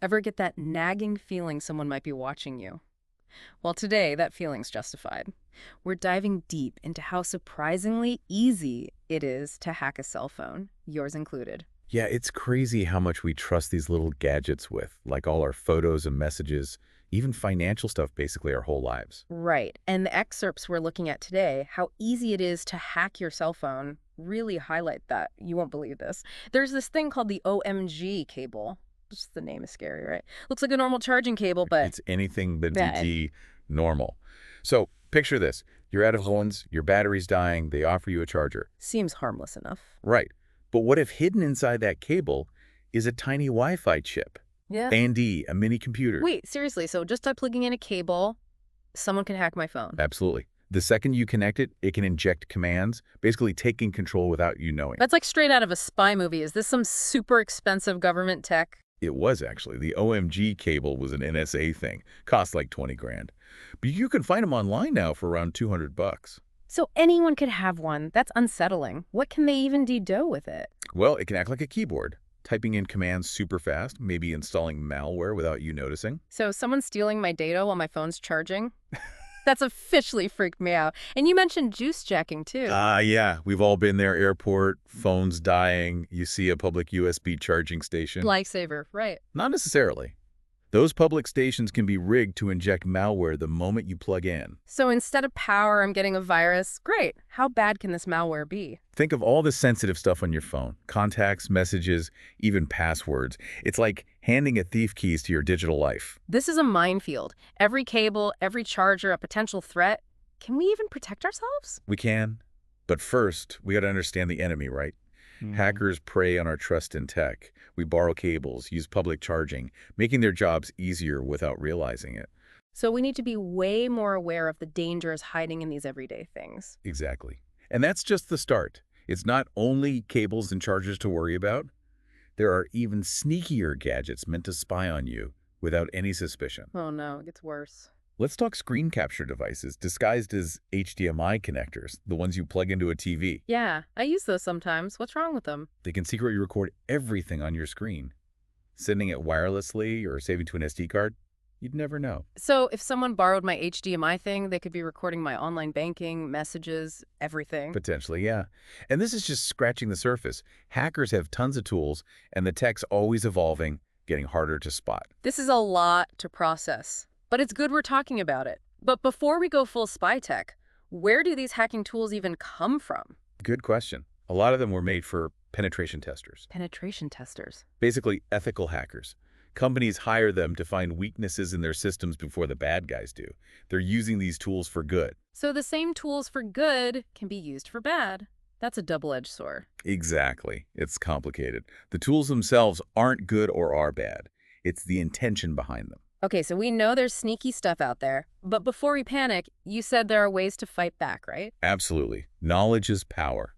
Ever get that nagging feeling someone might be watching you? Well, today, that feeling's justified. We're diving deep into how surprisingly easy it is to hack a cell phone, yours included. Yeah, it's crazy how much we trust these little gadgets with, like all our photos and messages, even financial stuff, basically our whole lives. Right. And the excerpts we're looking at today, how easy it is to hack your cell phone, really highlight that. You won't believe this. There's this thing called the OMG cable. Just the name is scary, right? Looks like a normal charging cable, but It's anything but bad. DT normal. So picture this. You're out of phones, your battery's dying, they offer you a charger. Seems harmless enough. Right. But what if hidden inside that cable is a tiny Wi-Fi chip? Yeah. A&D, a mini computer. Wait, seriously, so just by plugging in a cable, someone can hack my phone? Absolutely. The second you connect it, it can inject commands, basically taking control without you knowing. That's like straight out of a spy movie. Is this some super expensive government tech? It was actually. The OMG cable was an NSA thing. Cost like 20 grand. But you can find them online now for around 200 bucks. So anyone could have one. That's unsettling. What can they even do with it? Well, it can act like a keyboard, typing in commands super fast, maybe installing malware without you noticing. So someone's stealing my data while my phone's charging? That's officially freaked me out. And you mentioned juice jacking, too. Yeah. We've all been there. Airport, phones dying. You see a public USB charging station. Lifesaver, right. Not necessarily. Those public stations can be rigged to inject malware the moment you plug in. So instead of power, I'm getting a virus. Great. How bad can this malware be? Think of all the sensitive stuff on your phone. Contacts, messages, even passwords. It's like handing a thief keys to your digital life. This is a minefield. Every cable, every charger, a potential threat. Can we even protect ourselves? We can. But first, we got to understand the enemy, right? Hackers prey on our trust in tech. We borrow cables, use public charging, making their jobs easier without realizing it. So we need to be way more aware of the dangers hiding in these everyday things. Exactly. And that's just the start. It's not only cables and chargers to worry about. There are even sneakier gadgets meant to spy on you without any suspicion. Oh no, it gets worse. Let's talk screen capture devices disguised as HDMI connectors, the ones you plug into a TV. Yeah, I use those sometimes. What's wrong with them? They can secretly record everything on your screen. Sending it wirelessly or saving to an SD card, you'd never know. So if someone borrowed my HDMI thing, they could be recording my online banking, messages, everything. Potentially, yeah. And this is just scratching the surface. Hackers have tons of tools, and the tech's always evolving, getting harder to spot. This is a lot to process, but it's good we're talking about it. But before we go full spy tech, where do these hacking tools even come from? Good question. A lot of them were made for penetration testers, Penetration testers. basically ethical hackers. Companies hire them to find weaknesses in their systems before the bad guys do. They're using these tools for good. So the same tools for good can be used for bad. That's a double-edged sword. Exactly. It's complicated. The tools themselves aren't good or are bad. It's the intention behind them. Okay, so we know there's sneaky stuff out there, but before we panic, you said there are ways to fight back, right? Absolutely. Knowledge is power.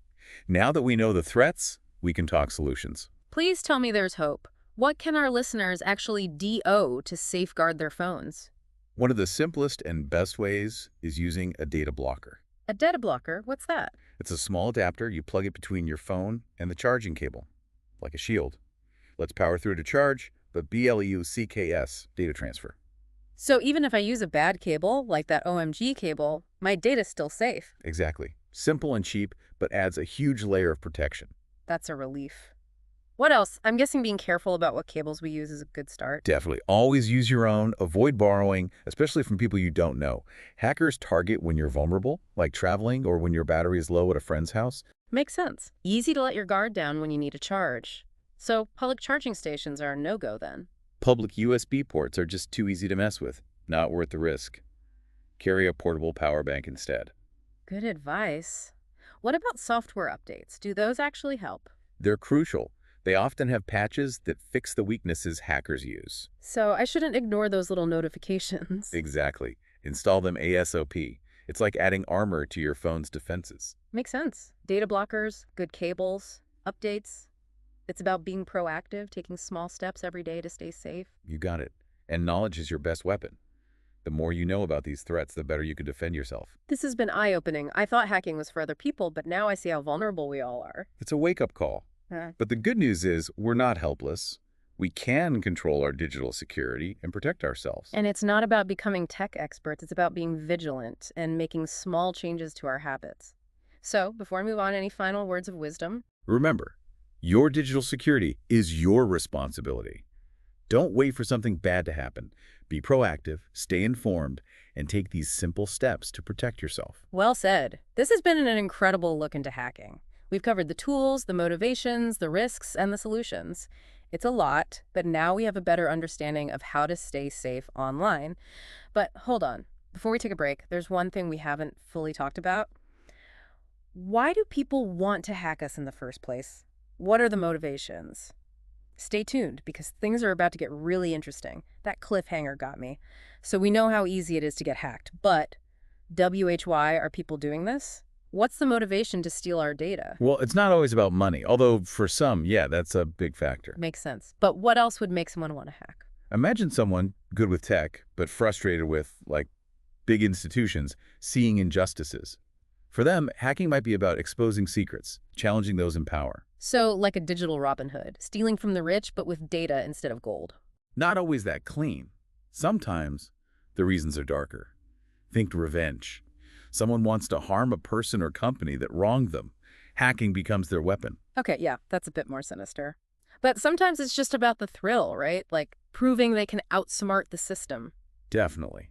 Now that we know the threats, we can talk solutions. Please tell me there's hope. What can our listeners actually do to safeguard their phones? One of the simplest and best ways is using a data blocker. A data blocker? What's that? It's a small adapter. You plug it between your phone and the charging cable, like a shield. Lets power through to charge, but BLUCKS, data transfer. So even if I use a bad cable, like that OMG cable, my data's still safe. Exactly. Simple and cheap, but adds a huge layer of protection. That's a relief. What else? I'm guessing being careful about what cables we use is a good start. Definitely. Always use your own. Avoid borrowing, especially from people you don't know. Hackers target when you're vulnerable, like traveling or when your battery is low at a friend's house. Makes sense. Easy to let your guard down when you need a charge. So public charging stations are a no-go then. Public USB ports are just too easy to mess with. Not worth the risk. Carry a portable power bank instead. Good advice. What about software updates? Do those actually help? They're crucial. They often have patches that fix the weaknesses hackers use. So I shouldn't ignore those little notifications. Exactly. Install them ASAP. It's like adding armor to your phone's defenses. Makes sense. Data blockers, good cables, updates. It's about being proactive, taking small steps every day to stay safe. You got it. And knowledge is your best weapon. The more you know about these threats, the better you can defend yourself. This has been eye-opening. I thought hacking was for other people, but now I see how vulnerable we all are. It's a wake-up call. Uh, But the good news is we're not helpless. We can control our digital security and protect ourselves. And it's not about becoming tech experts, it's about being vigilant and making small changes to our habits. So, before I move on, any final words of wisdom? Remember, your digital security is your responsibility. Don't wait for something bad to happen. Be proactive, stay informed, and take these simple steps to protect yourself. Well said. This has been an incredible look into hacking. We've covered the tools, the motivations, the risks, and the solutions. It's a lot, but now we have a better understanding of how to stay safe online. But hold on. Before we take a break, there's one thing we haven't fully talked about. Why do people want to hack us in the first place? What are the motivations? Stay tuned because things are about to get really interesting. That cliffhanger got me. So we know how easy it is to get hacked, but WHY are people doing this? What's the motivation to steal our data? Well, it's not always about money, although for some, yeah, that's a big factor. Makes sense. But what else would make someone want to hack? Imagine someone good with tech, but frustrated with, like, big institutions seeing injustices. For them, hacking might be about exposing secrets, challenging those in power. So, like a digital Robin Hood, stealing from the rich but with data instead of gold. Not always that clean. Sometimes the reasons are darker. Think revenge. Someone wants to harm a person or company that wronged them. Hacking becomes their weapon. Okay, yeah, that's a bit more sinister. But sometimes it's just about the thrill, right? Like proving they can outsmart the system. Definitely.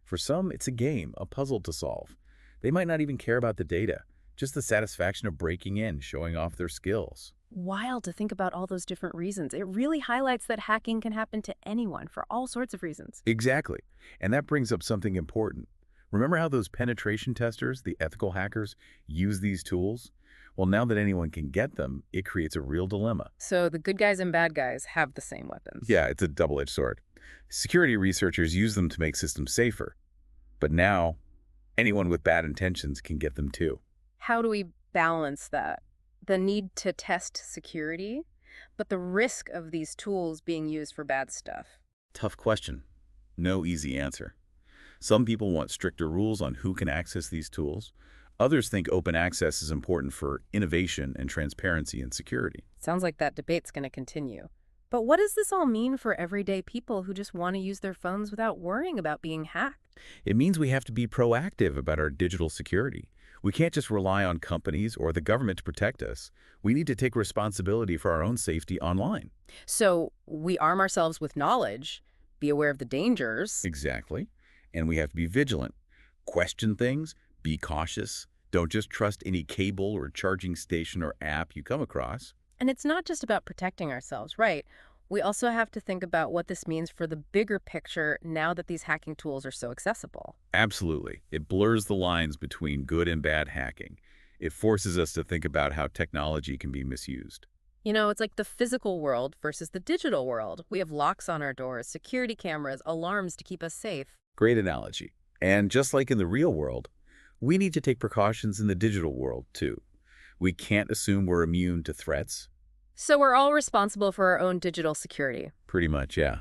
For some, it's a game, a puzzle to solve. They might not even care about the data, just the satisfaction of breaking in, showing off their skills. Wild to think about all those different reasons. It really highlights that hacking can happen to anyone for all sorts of reasons. Exactly. And that brings up something important. Remember how those penetration testers, the ethical hackers, use these tools? Well, now that anyone can get them, it creates a real dilemma. So the good guys and bad guys have the same weapons. Yeah, it's a double-edged sword. Security researchers use them to make systems safer. But now, anyone with bad intentions can get them too. How do we balance that? The need to test security, but the risk of these tools being used for bad stuff. Tough question. No easy answer. Some people want stricter rules on who can access these tools. Others think open access is important for innovation and transparency and security. Sounds like that debate's going to continue. But what does this all mean for everyday people who just want to use their phones without worrying about being hacked? It means we have to be proactive about our digital security. We can't just rely on companies or the government to protect us. We need to take responsibility for our own safety online. So we arm ourselves with knowledge, be aware of the dangers. Exactly. And we have to be vigilant. Question things, be cautious. Don't just trust any cable or charging station or app you come across. And it's not just about protecting ourselves, right? We also have to think about what this means for the bigger picture now that these hacking tools are so accessible. Absolutely. It blurs the lines between good and bad hacking. It forces us to think about how technology can be misused. You know, it's like the physical world versus the digital world. We have locks on our doors, security cameras, alarms to keep us safe. Great analogy. And just like in the real world, we need to take precautions in the digital world, too. We can't assume we're immune to threats. So we're all responsible for our own digital security. Pretty much, yeah.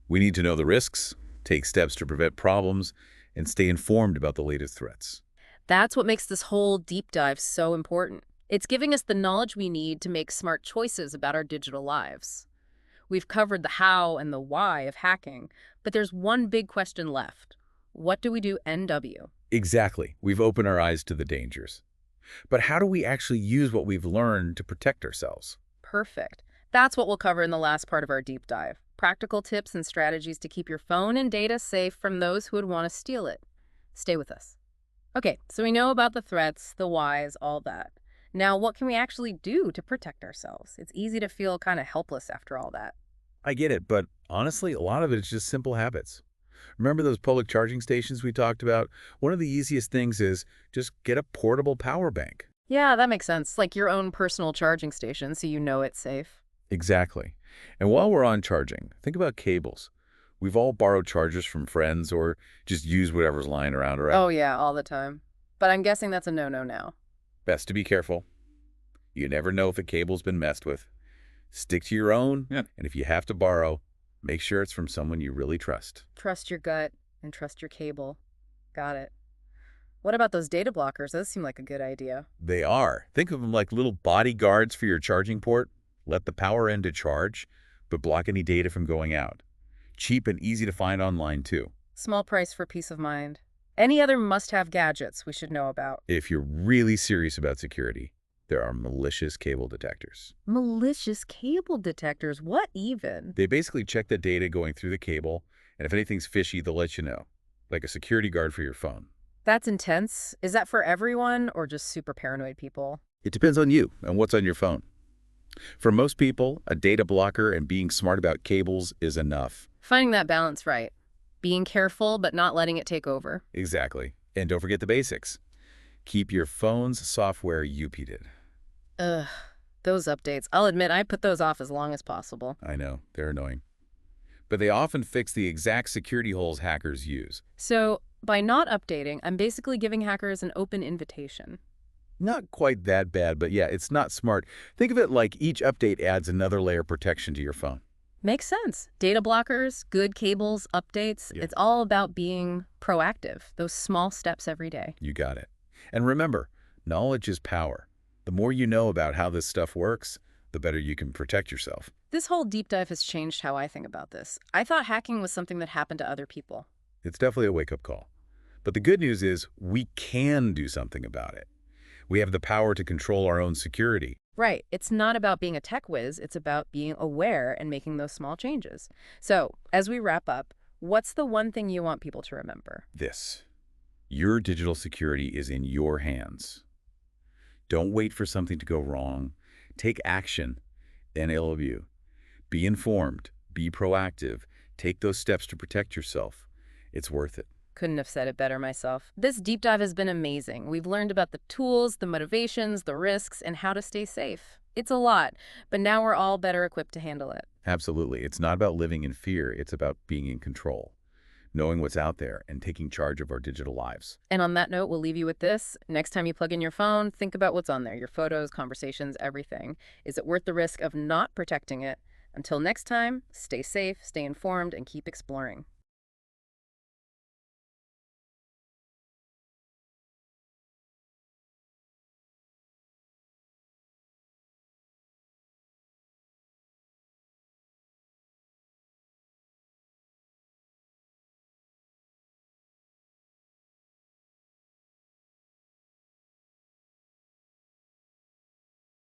We need to know the risks, take steps to prevent problems, and stay informed about the latest threats. That's what makes this whole deep dive so important. It's giving us the knowledge we need to make smart choices about our digital lives. We've covered the how and the why of hacking, but there's one big question left. What do we do NW? Exactly. We've opened our eyes to the dangers. But how do we actually use what we've learned to protect ourselves? Perfect. That's what we'll cover in the last part of our deep dive. Practical tips and strategies to keep your phone and data safe from those who would want to steal it. Stay with us. Okay, so we know about the threats, the whys, all that. Now, what can we actually do to protect ourselves? It's easy to feel kind of helpless after all that. I get it, but honestly, a lot of it is just simple habits. Remember those public charging stations we talked about? One of the easiest things is just get a portable power bank. Yeah, that makes sense. Like your own personal charging station so you know it's safe. Exactly. And while we're on charging, think about cables. We've all borrowed chargers from friends or just use whatever's lying around, right? Oh yeah, all the time. But I'm guessing that's a no-no now. Best to be careful. You never know if a cable's been messed with. Stick to your own, and if you have to borrow, make sure it's from someone you really trust. Trust your gut and trust your cable. Got it. What about those data blockers? Those seem like a good idea. They are. Think of them like little bodyguards for your charging port. Let the power end to charge, but block any data from going out. Cheap and easy to find online, too. Small price for peace of mind. Any other must-have gadgets we should know about? If you're really serious about security, there are malicious cable detectors. Malicious cable detectors? What even? They basically check the data going through the cable, and if anything's fishy, they'll let you know, like a security guard for your phone. That's intense. Is that for everyone or just super paranoid people? It depends on you and what's on your phone. For most people, a data blocker and being smart about cables is enough. Finding that balance right. Being careful, but not letting it take over. Exactly. And don't forget the basics. Keep your phone's software UP'd. Ugh, those updates. I'll admit I put those off as long as possible. I know, they're annoying. But they often fix the exact security holes hackers use. So, by not updating, I'm basically giving hackers an open invitation. Not quite that bad, but yeah, it's not smart. Think of it like each update adds another layer of protection to your phone. Makes sense. Data blockers, good cables, updates. Yeah. It's all about being proactive, those small steps every day. You got it. And remember, knowledge is power. The more you know about how this stuff works, the better you can protect yourself. This whole deep dive has changed how I think about this. I thought hacking was something that happened to other people. It's definitely a wake-up call. But the good news is we can do something about it. We have the power to control our own security. Right. It's not about being a tech whiz. It's about being aware and making those small changes. So, as we wrap up, what's the one thing you want people to remember? This. Your digital security is in your hands. Don't wait for something to go wrong. Take action, and it'll of you. Be informed. Be proactive. Take those steps to protect yourself. It's worth it. Couldn't have said it better myself. This deep dive has been amazing. We've learned about the tools, the motivations, the risks, and how to stay safe. It's a lot, but now we're all better equipped to handle it. Absolutely. It's not about living in fear. It's about being in control, knowing what's out there, and taking charge of our digital lives. And on that note, we'll leave you with this. Next time you plug in your phone, think about what's on there, your photos, conversations, everything. Is it worth the risk of not protecting it? Until next time, stay safe, stay informed, and keep exploring.